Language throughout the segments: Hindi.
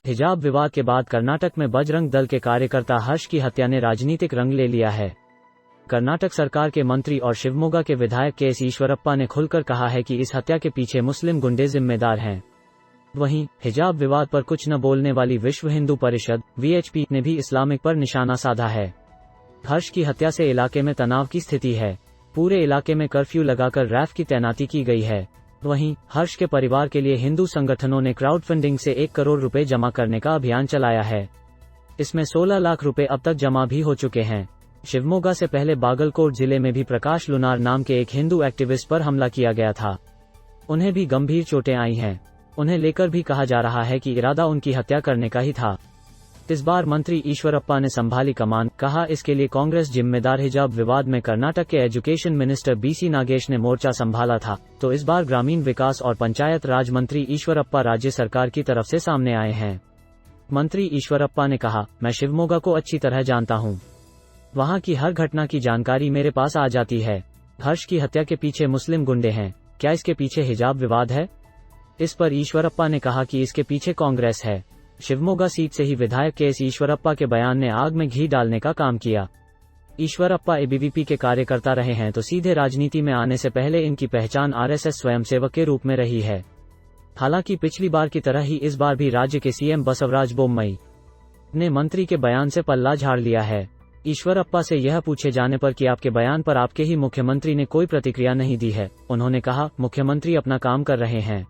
हिजाब विवाद के बाद कर्नाटक में बजरंग दल के कार्यकर्ता हर्ष की हत्या ने राजनीतिक रंग ले लिया है। कर्नाटक सरकार के मंत्री और शिवमोगा के विधायक के.एस. ईश्वरप्पा ने खुलकर कहा है कि इस हत्या के पीछे मुस्लिम गुंडे जिम्मेदार हैं। वहीं हिजाब विवाद पर कुछ न बोलने वाली विश्व हिंदू परिषद (वीएचपी) ने भी इस्लामिक पर निशाना साधा है। हर्ष की हत्या से इलाके में तनाव की स्थिति है। पूरे इलाके में कर्फ्यू लगाकर रैफ की तैनाती की गई है। वहीं हर्ष के परिवार के लिए हिंदू संगठनों ने क्राउड फंडिंग से 1 करोड़ रुपए जमा करने का अभियान चलाया है। इसमें 16 लाख रुपए अब तक जमा भी हो चुके हैं। शिवमोगा से पहले बागलकोट जिले में भी प्रकाश लुनार नाम के एक हिंदू एक्टिविस्ट पर हमला किया गया था। उन्हें भी गंभीर चोटें आई हैं। उन्हें लेकर भी कहा जा रहा है कि इरादा उनकी हत्या करने का ही था। इस बार मंत्री ईश्वरप्पा ने संभाली कमान, कहा इसके लिए कांग्रेस जिम्मेदार। हिजाब विवाद में कर्नाटक के एजुकेशन मिनिस्टर बीसी नागेश ने मोर्चा संभाला था, तो इस बार ग्रामीण विकास और पंचायत राज मंत्री ईश्वरप्पा राज्य सरकार की तरफ से सामने आए हैं। मंत्री ईश्वरप्पा ने कहा, मैं शिवमोगा को अच्छी तरह जानता हूं। वहां की हर घटना की जानकारी मेरे पास आ जाती है। हर्ष की हत्या के पीछे मुस्लिम गुंडे हैं, क्या इसके पीछे हिजाब विवाद है? इस पर ईश्वरप्पा ने कहा कि इसके पीछे कांग्रेस है। शिवमोगा सीट से ही विधायक के.एस. ईश्वरप्पा के बयान ने आग में घी डालने का काम किया। ईश्वरप्पा एबीवीपी के कार्यकर्ता रहे हैं, तो सीधे राजनीति में आने से पहले इनकी पहचान आरएसएस स्वयंसेवक के रूप में रही है। हालांकि पिछली बार की तरह ही इस बार भी राज्य के सीएम बसवराज बोम्मई ने मंत्री के बयान से पल्ला झाड़ लिया है। ईश्वरप्पा से यह पूछे जाने पर कि आपके बयान पर आपके ही मुख्यमंत्री ने कोई प्रतिक्रिया नहीं दी है, उन्होंने कहा, मुख्यमंत्री अपना काम कर रहे हैं,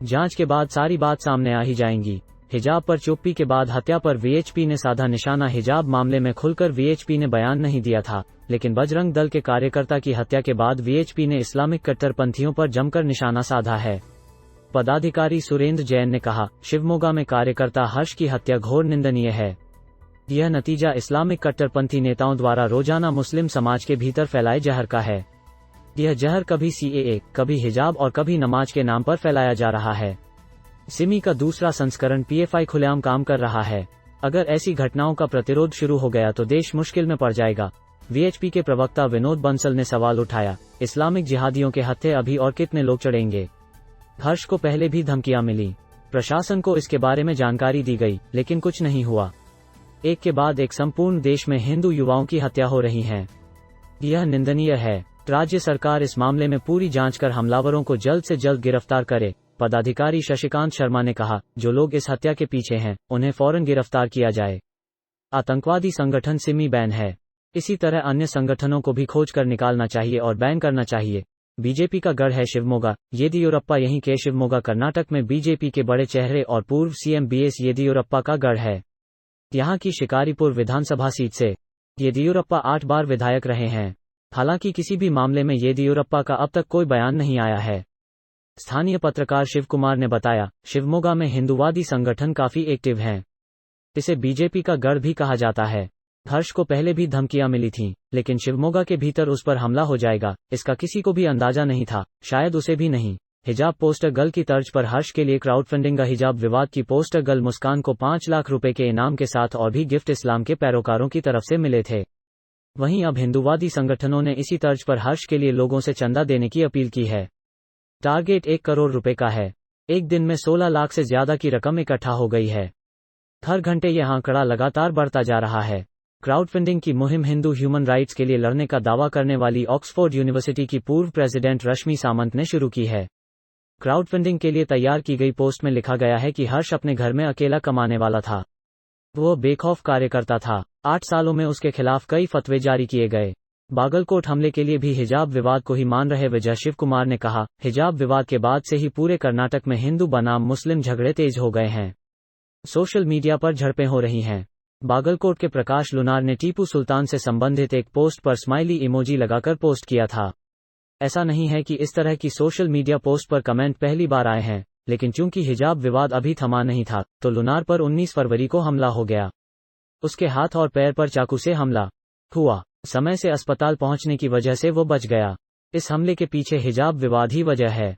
जांच के बाद सारी बात सामने आ ही जाएंगी। हिजाब पर चुप्पी के बाद हत्या पर वीएचपी ने साधा निशाना। हिजाब मामले में खुलकर वीएचपी ने बयान नहीं दिया था, लेकिन बजरंग दल के कार्यकर्ता की हत्या के बाद वीएचपी ने इस्लामिक कट्टरपंथियों पर जमकर निशाना साधा है। पदाधिकारी सुरेंद्र जैन ने कहा, शिवमोगा में कार्यकर्ता हर्ष की हत्या घोर निंदनीय है। यह नतीजा इस्लामिक कट्टरपंथी नेताओं द्वारा रोजाना मुस्लिम समाज के भीतर फैलाए जहर का है। यह जहर कभी सीएए, कभी हिजाब और कभी नमाज के नाम पर फैलाया जा रहा है। सिमी का दूसरा संस्करण पीएफआई खुलेआम काम कर रहा है। अगर ऐसी घटनाओं का प्रतिरोध शुरू हो गया तो देश मुश्किल में पड़ जाएगा। वीएचपी के प्रवक्ता विनोद बंसल ने सवाल उठाया, इस्लामिक जिहादियों के हत्थे अभी और कितने लोग चढ़ेंगे? हर्ष को पहले भी धमकियां मिली, प्रशासन को इसके बारे में जानकारी दी गई, लेकिन कुछ नहीं हुआ। एक के बाद एक संपूर्ण देश में हिंदू युवाओं की हत्या हो रही है। यह निंदनीय है। राज्य सरकार इस मामले में पूरी जांच कर हमलावरों को जल्द से जल्द गिरफ्तार करे। पदाधिकारी शशिकांत शर्मा ने कहा, जो लोग इस हत्या के पीछे हैं, उन्हें फौरन गिरफ्तार किया जाए। आतंकवादी संगठन सिमी बैन है। इसी तरह अन्य संगठनों को भी खोज कर निकालना चाहिए और बैन करना चाहिए। बीजेपी का गढ़ है शिवमोगा। येदियुरप्पा यहीं के शिवमोगा कर्नाटक में बीजेपी के बड़े चेहरे और पूर्व सीएम बीएस येदियुरप्पा का गढ़ है। यहां की शिकारीपुर विधानसभा सीट से येदियुरप्पा 8 बार विधायक रहे हैं। हालांकि किसी भी मामले में येदियुरप्पा का अब तक कोई बयान नहीं आया है। स्थानीय पत्रकार शिव कुमार ने बताया, शिवमोगा में हिंदूवादी संगठन काफी एक्टिव हैं। इसे बीजेपी का गढ़ भी कहा जाता है। हर्ष को पहले भी धमकियां मिली थीं, लेकिन शिवमोगा के भीतर उस पर हमला हो जाएगा, इसका किसी को भी अंदाजा नहीं था, शायद उसे भी नहीं। हिजाब पोस्टर गर्ल की तर्ज पर हर्ष के लिए क्राउड फंडिंग। हिजाब विवाद की पोस्टर गर्ल मुस्कान को 5 लाख रुपए के इनाम के साथ और भी गिफ्ट इस्लाम के पैरोकारों की तरफ से मिले थे। वहीं अब हिंदूवादी संगठनों ने इसी तर्ज पर हर्ष के लिए लोगों से चंदा देने की अपील की है। टारगेट 1 करोड़ रुपए का है। एक दिन में 16 लाख से ज्यादा की रकम इकट्ठा हो गई है। हर घंटे यह आंकड़ा लगातार बढ़ता जा रहा है। क्राउड फंडिंग की मुहिम हिंदू ह्यूमन राइट्स के लिए लड़ने का दावा करने वाली ऑक्सफोर्ड यूनिवर्सिटी की पूर्व प्रेसिडेंट रश्मि सामंत ने शुरू की है। क्राउड फंडिंग के लिए तैयार की गई पोस्ट में लिखा गया है कि हर्ष अपने घर में अकेला कमाने वाला था। वह बेखौफ कार्यकर्ता था। 8 सालों में उसके खिलाफ कई फतवे जारी किए गए। बागलकोट हमले के लिए भी हिजाब विवाद को ही मान रहे विजय शिव कुमार ने कहा, हिजाब विवाद के बाद से ही पूरे कर्नाटक में हिंदू बनाम मुस्लिम झगड़े तेज हो गए हैं। सोशल मीडिया पर झड़पें हो रही हैं। बागलकोट के प्रकाश लुनार ने टीपू सुल्तान से संबंधित एक पोस्ट पर स्माइली इमोजी लगाकर पोस्ट किया था। ऐसा नहीं है कि इस तरह की सोशल मीडिया पोस्ट पर कमेंट पहली बार आए हैं, लेकिन चूंकि हिजाब विवाद अभी थमा नहीं था, तो लुनार पर 19 फरवरी को हमला हो गया। उसके हाथ और पैर पर चाकू से हमला हुआ। समय से अस्पताल पहुंचने की वजह से वो बच गया। इस हमले के पीछे हिजाब विवाद ही वजह है।